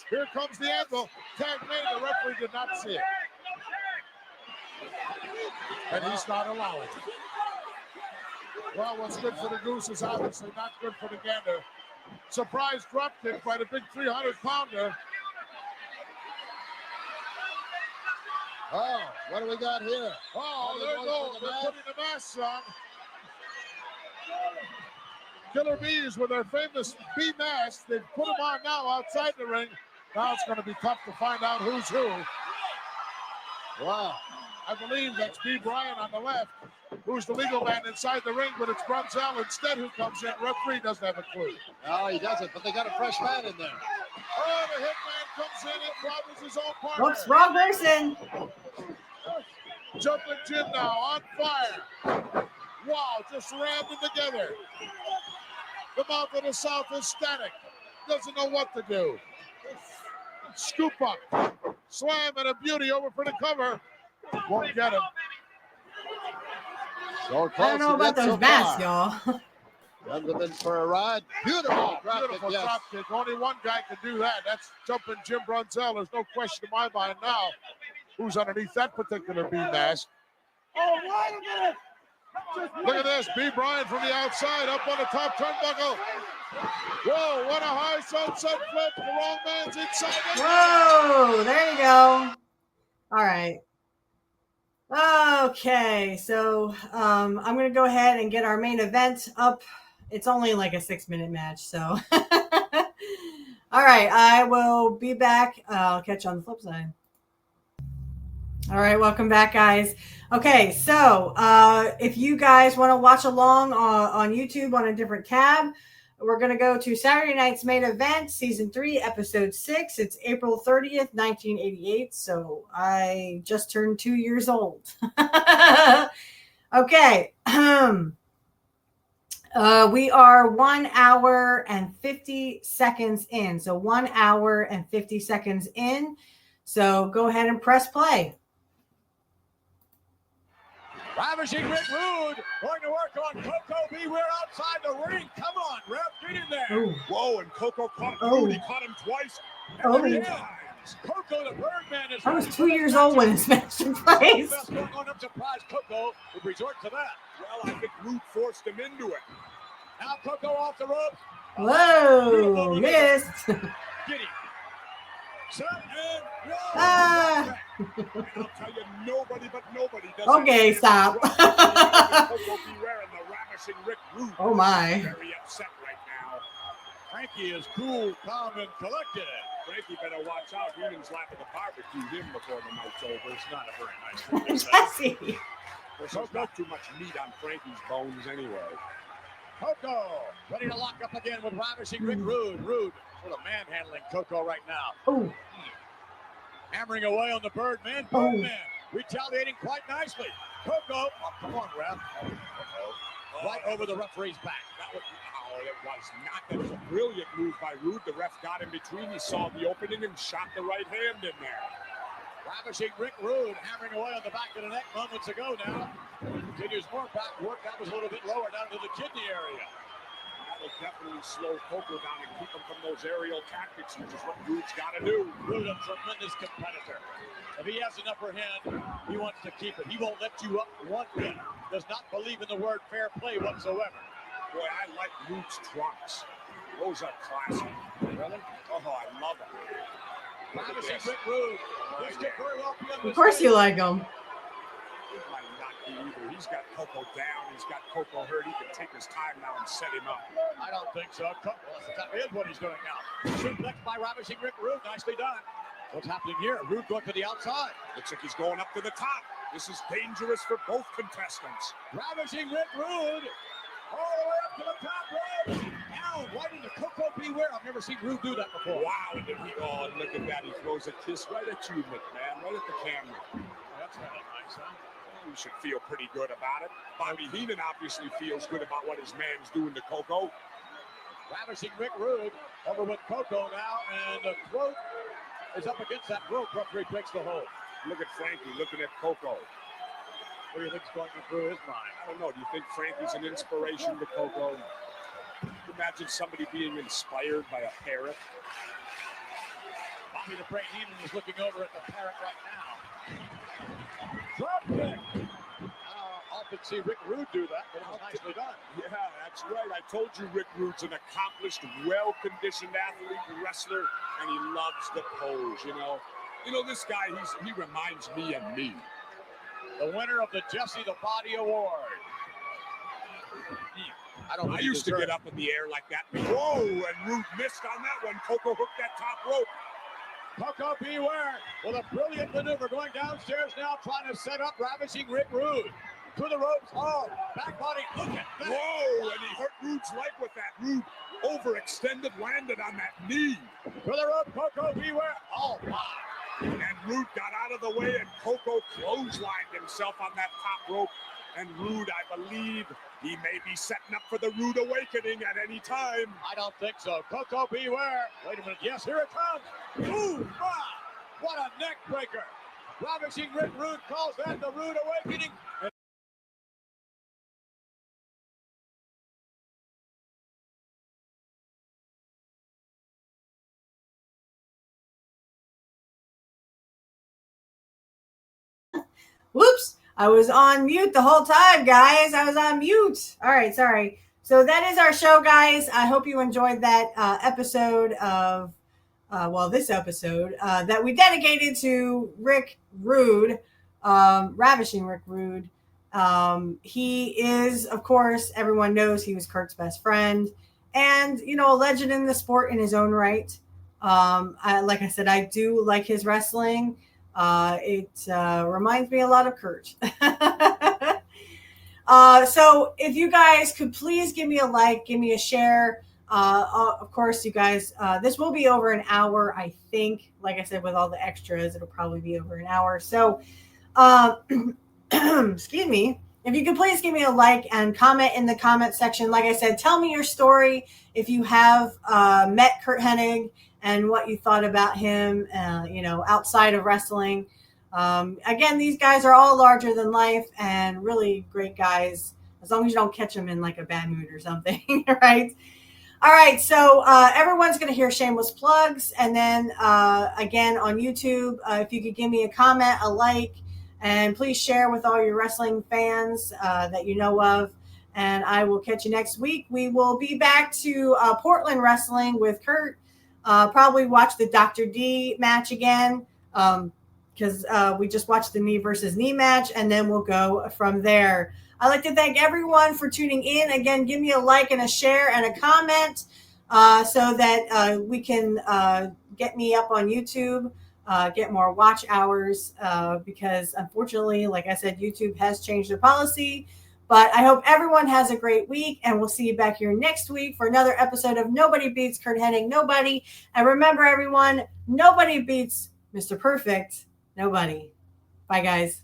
Here comes the anvil. Tag made. The referee did not see it. And he's not allowing it. Well, what's good for the goose is obviously not good for the gander. Surprise drop kick by the big 300-pounder. Oh, what do we got here? Oh, there you go. They're putting the masks on. Killer Bees with their famous bee masks. They've put them on now outside the ring. Now it's going to be tough to find out who's who. Wow. I believe that's B. Bryan on the left, who's the legal man inside the ring, but it's Brunzell instead who comes in. Referee doesn't have a clue. No, he doesn't, but they got a fresh man in there. Oh, the hitman comes in and robs his own partner. Whoops, wrong person. Jumping Jim now on fire. Wow, just rammed them together. The mouth of the South is static. Doesn't know what to do. Scoop up. Slam and a beauty over for the cover. Won't get him. So I don't know about those masks, y'all. Runs him in for a ride. Beautiful drop kick, Beautiful yes. drop kick. Only one guy can do that. That's Jumping Jim Brunzell. There's no question in my mind now who's underneath that particular B mask. Oh, wait a minute. Look at this. B. Bryan from the outside up on the top turnbuckle. Whoa, what a high sunset flip. The wrong man's inside. Whoa, there you go. All right. Okay, so I'm going to go ahead and get our main event up. It's only like a 6-minute match, so. All right, I will be back. I'll catch you on the flip side. All right, welcome back, guys. Okay, so if you guys want to watch along on YouTube on a different tab, we're going to go to Saturday night's main event, Season 3, Episode 6. It's April 30th, 1988, so I just turned 2 years old. Okay. We are 1 hour and 50 seconds in. So 1 hour and 50 seconds in. So go ahead and press play. Ravishing Rick Rude going to work on Koko B. Ware outside the ring. Come on, ref, get in there. Ooh. Whoa, and Koko caught Oh. Rude. He caught him twice. Oh. 3 times. Koko the Birdman is. I was 2 years old when this match took place. Best going on. I'm surprised Koko would resort to that. Well, I think Rude forced him into it. Now Koko off the rope. Whoa, missed. Get him. Set and roll. Ah. I'll tell you, nobody but nobody does. Okay, stop. Koko B. Ware and the Ravishing Rick Rude. Oh, my. Very upset right now. Frankie is cool, calm, and collected. Frankie better watch out. Heenan's liable to barbecue him before the night's over. It's not a very nice thing to say. Jesse. There's not too much meat on Frankie's bones anyway. Koko ready to lock up again with Ravishing Rick Rude. Rude sort of manhandling Koko right now. Oh. Hammering away on the Birdman. Birdman retaliating quite nicely. Koko, oh, come on, ref. Right over the referee's back. That was, it was not. That was a brilliant move by Rude. The ref got in between. He saw the opening and shot the right hand in there. Ravishing Rick Rude hammering away on the back of the neck moments ago now. Continues more back work. That was a little bit lower down to the kidney area. That will definitely slow Koko down and keep him from those aerial tactics, which is what Rude's got to do. Rude, a tremendous competitor. If he has an upper hand, he wants to keep it. He won't let you up one bit. Does not believe in the word fair play whatsoever. Boy, I like Rude's trunks. Those are classy. Really? Oh, I love them. Ravishing Rick Rude. This could very well be Of course you like them. It might not be either. He's got Koko down. He's got Koko hurt. He can take his time now and set him up. I don't think so. That is what he's doing now. Suplex by Ravishing Rick Rude. Nicely done. What's happening here? Rude going to the outside. Looks like he's going up to the top. This is dangerous for both contestants. Ravishing Rick Rude. All the way up to the top rope. Down right into Koko B. Ware. I've never seen Rude do that before. Wow. And then look at that. He throws a kiss right at you, McMahon. Right at the camera. That's really nice, huh? You should feel pretty good about it. Bobby Heenan obviously feels good about what his man's doing to Koko. Ravishing Rick Rude over with Koko now, and the throat is up against that rope. Referee breaks the hold. Look at Frankie looking at Koko. What do you think's going through his mind? I don't know. Do you think Frankie's an inspiration to Koko? Imagine somebody being inspired by a parrot. Bobby the Brain Heenan is looking over at the parrot right now. Drop kick. Off often see Rick Rude do that, but it was nicely done. Yeah, that's right. I told you Rick Rude's an accomplished, well-conditioned athlete, wrestler, and he loves the pose, you know. You know, this guy, he reminds me of me. The winner of the Jesse the Body Award. I used to get up in the air like that. Whoa, and Rude missed on that one. Koko hooked that top rope. Koko B Ware with a brilliant maneuver going downstairs now, trying to set up Ravishing Rick Rude. To the ropes. Oh, back body. Look at that. Whoa, and he hurt Rude's leg with that. Rude overextended, landed on that knee. To the rope, Koko B Ware. Oh, my. And Rude got out of the way, and Koko clotheslined himself on that top rope. And Rude, I believe, he may be setting up for the Rude Awakening at any time. I don't think so. Koko B Ware. Wait a minute. Yes, here it comes. Ooh, my. What a neck breaker. Ravishing Rick Rude calls that the Rude Awakening. Whoops. I was on mute the whole time, guys. I was on mute. All right. Sorry. So that is our show, guys. I hope you enjoyed that episode of, this episode that we dedicated to Rick Rude, Ravishing Rick Rude. He is, of course, everyone knows he was Curt's best friend and, you know, a legend in the sport in his own right. Like I said, I do like his wrestling. It reminds me a lot of Curt. So if you guys could please give me a like, give me a share. Of course, you guys, this will be over an hour, I think. Like I said, with all the extras, it'll probably be over an hour. So, excuse me. If you could please give me a like and comment in the comment section. Like I said, tell me your story. If you have met Curt Hennig and what you thought about him, you know, outside of wrestling. Again, these guys are all larger than life and really great guys, as long as you don't catch them in like a bad mood or something, right? All right, so everyone's going to hear shameless plugs. And then again on YouTube, if you could give me a comment, a like, and please share with all your wrestling fans that you know of. And I will catch you next week. We will be back to Portland wrestling with Curt. Probably watch the Dr. D match again because we just watched the knee versus knee match, and then we'll go from there. I'd like to thank everyone for tuning in. Again, give me a like and a share and a comment so that we can get me up on YouTube, get more watch hours because unfortunately, like I said, YouTube has changed their policy. But I hope everyone has a great week, and we'll see you back here next week for another episode of Nobody Beats Curt Hennig. Nobody. And remember, everyone, nobody beats Mr. Perfect. Nobody. Bye, guys.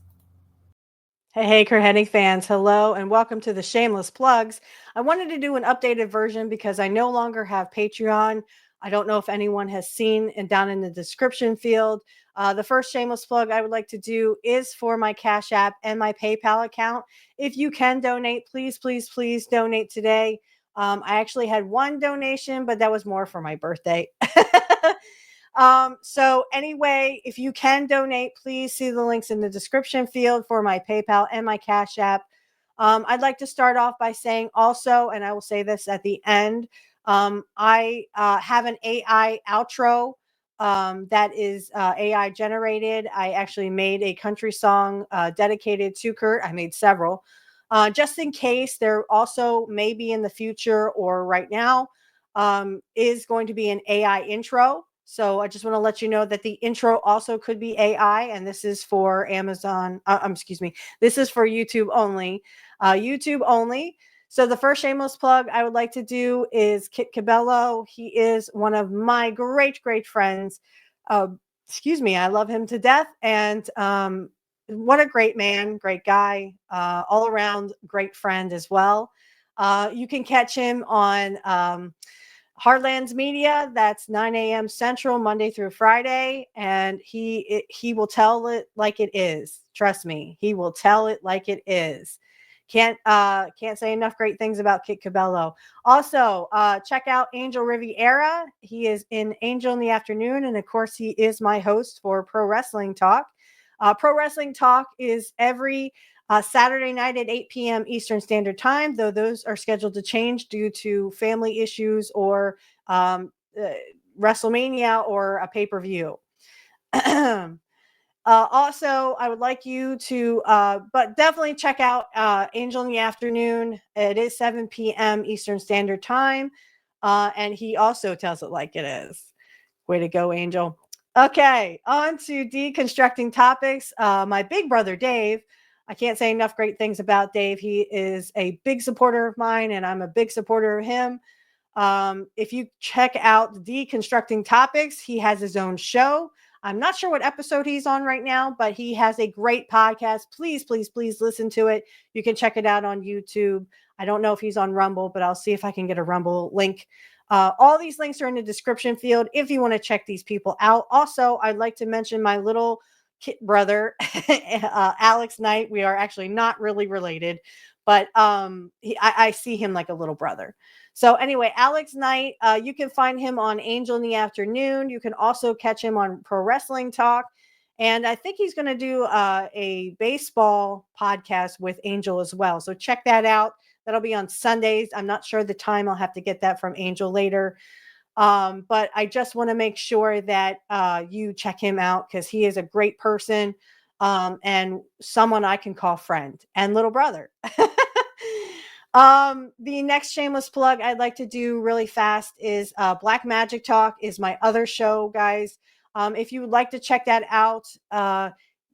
Hey, Curt Hennig fans. Hello, and welcome to the Shameless Plugs. I wanted to do an updated version because I no longer have Patreon. I don't know if anyone has seen and down in the description field. The first shameless plug I would like to do is for my Cashapp and my PayPal account. If you can donate, please, please, please donate today. I actually had one donation, but that was more for my birthday. So anyway, if you can donate, please see the links in the description field for my PayPal and my Cashapp. I'd like to start off by saying also, and I will say this at the end, I have an AI outro that is AI generated. I actually made a country song dedicated to Curt. I made several. Just in case, there also maybe in the future or right now is going to be an AI intro. So I just want to let you know that the intro also could be AI, and this is for Amazon. This is for YouTube only. YouTube only. So the first shameless plug I would like to do is Kit Cabello. He is one of my great, great friends. I love him to death. And what a great man, great guy, all around great friend as well. You can catch him on Heartlands Media. That's 9 a.m. Central, Monday through Friday. And he will tell it like it is. Trust me, he will tell it like it is. Can't say enough great things about Kit Cabello. Also, check out Angel Riviera. He is in Angel in the Afternoon, and of course, he is my host for Pro Wrestling Talk. Pro Wrestling Talk is every Saturday night at 8 p.m. Eastern Standard Time, though those are scheduled to change due to family issues or WrestleMania or a pay-per-view. Also, I would like you to, but definitely check out Angel in the Afternoon. It is 7 p.m. Eastern Standard Time. And he also tells it like it is. Way to go, Angel. Okay, on to deconstructing topics. My big brother, Dave. I can't say enough great things about Dave. He is a big supporter of mine, and I'm a big supporter of him. If you check out Deconstructing Topics, he has his own show. I'm not sure what episode he's on right now, but he has a great podcast. Please, please, please listen to it. You can check it out on YouTube. I don't know if he's on Rumble, but I'll see if I can get a Rumble link. All these links are in the description field if you want to check these people out. Also, I'd like to mention my little brother, Alex Knight. We are actually not really related, but I see him like a little brother. So anyway, Alex Knight, you can find him on Angel in the Afternoon. You can also catch him on Pro Wrestling Talk. And I think he's going to do a baseball podcast with Angel as well. So check that out. That'll be on Sundays. I'm not sure the time. I'll have to get that from Angel later. But I just want to make sure that you check him out because he is a great person and someone I can call friend and little brother. The next shameless plug I'd like to do really fast is Black Magic Talk is my other show, guys. If you would like to check that out,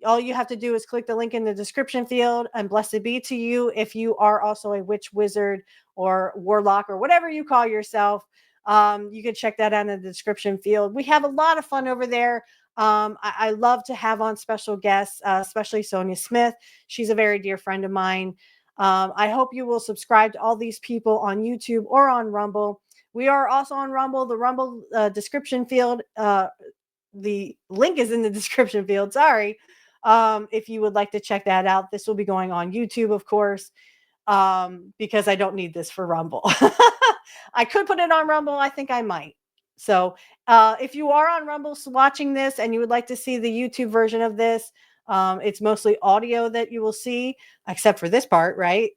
all you have to do is click the link in the description field, and blessed be to you if you are also a witch, wizard, or warlock, or whatever you call yourself. You can check that out in the description field. We have a lot of fun over there. I love to have on special guests, especially Sonia Smith. She's a very dear friend of mine. I hope you will subscribe to all these people on YouTube or on Rumble. We are also on Rumble. The Rumble description field, the link is in the description field. Sorry. If you would like to check that out, this will be going on YouTube, of course, because I don't need this for Rumble. I could put it on Rumble. I think I might. So if you are on Rumble watching this and you would like to see the YouTube version of this, it's mostly audio that you will see, except for this part, right?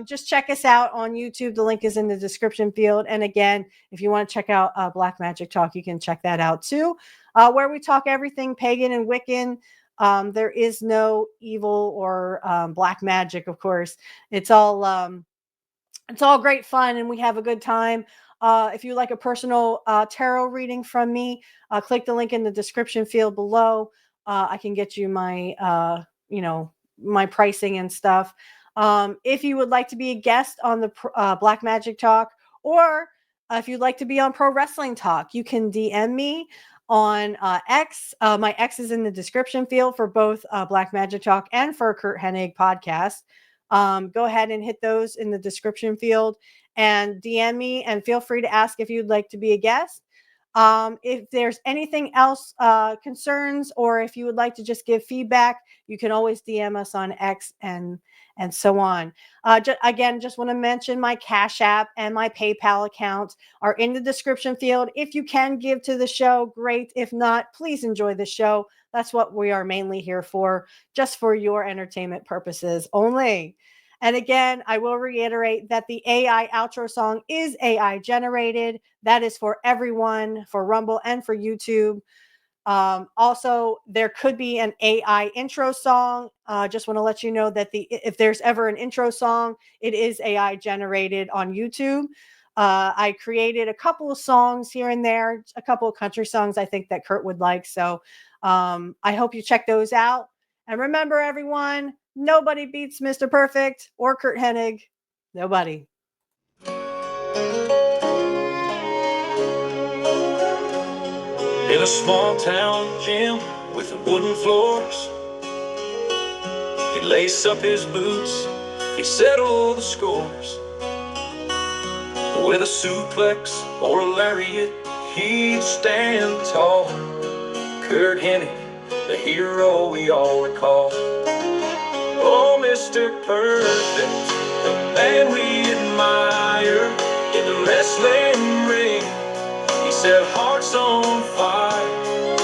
Just check us out on YouTube. The link is in the description field. And again, if you want to check out Black Magic Talk, you can check that out too, where we talk everything pagan and Wiccan. There is no evil or black magic, of course. It's all great fun, and we have a good time. If you like a personal tarot reading from me, click the link in the description field below. I can get you my, my pricing and stuff. If you would like to be a guest on the Black Magic Talk, or if you'd like to be on Pro Wrestling Talk, you can DM me on X. My X is in the description field for both Black Magic Talk and for Curt Hennig podcast. Go ahead and hit those in the description field and DM me, and feel free to ask if you'd like to be a guest. If there's anything else, concerns, or if you would like to just give feedback, you can always DM us on X and so on. Just want to mention my Cashapp and my PayPal account are in the description field. If you can give to the show, great. If not, please enjoy the show. That's what we are mainly here for, just for your entertainment purposes only. And again, I will reiterate that the AI outro song is AI generated. That is for everyone, for Rumble and for YouTube. Also, there could be an AI intro song. Just want to let you know that if there's ever an intro song, it is AI generated on YouTube. I created a couple of songs here and there, a couple of country songs I think that Curt would like. So I hope you check those out. And remember, everyone, nobody beats Mr. Perfect or Curt Hennig. Nobody. In a small town gym with wooden floors, he'd lace up his boots, he'd settle the scores. With a suplex or a lariat, he'd stand tall. Curt Hennig, the hero we all recall. Oh, Mr. Perfect, the man we admire in the wrestling ring. He set hearts on fire.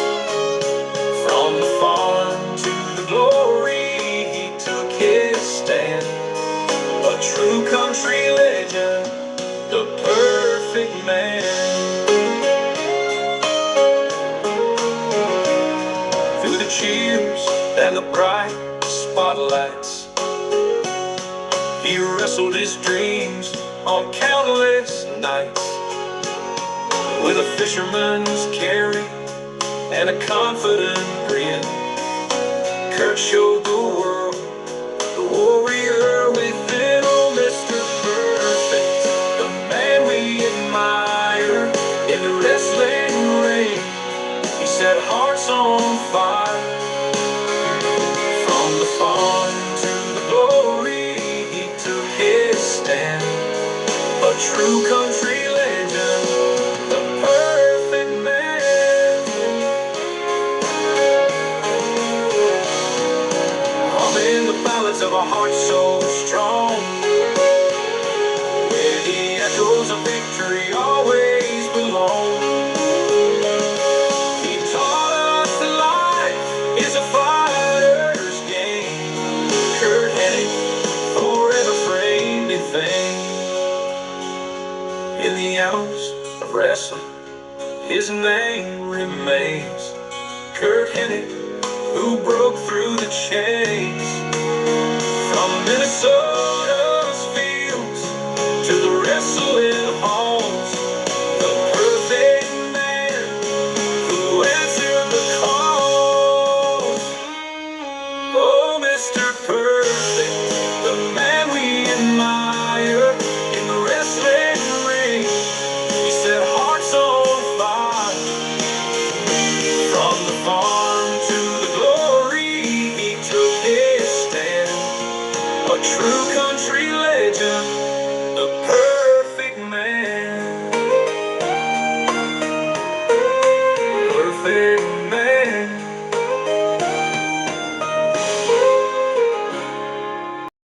From the farm to the glory, he country legend, the perfect man. Through the cheers and the bright spotlights, he wrestled his dreams on countless nights. With a fisherman's carry and a confident grin, Curt showed the world the warrior within. Oh, Mr. Perfect, the man we admire in the wrestling ring. He set hearts on fire. From the fun to the glory, he took his stand. A true country legend, the perfect man. Humming the ballads of a heart so strong, where the echoes of victory always belong. He taught us that life is a fighter's game. Curt Hennig, forever framed in fame. In the hours of wrestling, his name remains. Curt Hennig, who broke through the chains. From Minnesota's fields to the wrestling halls, the perfect man who answered the call. Oh, Mr.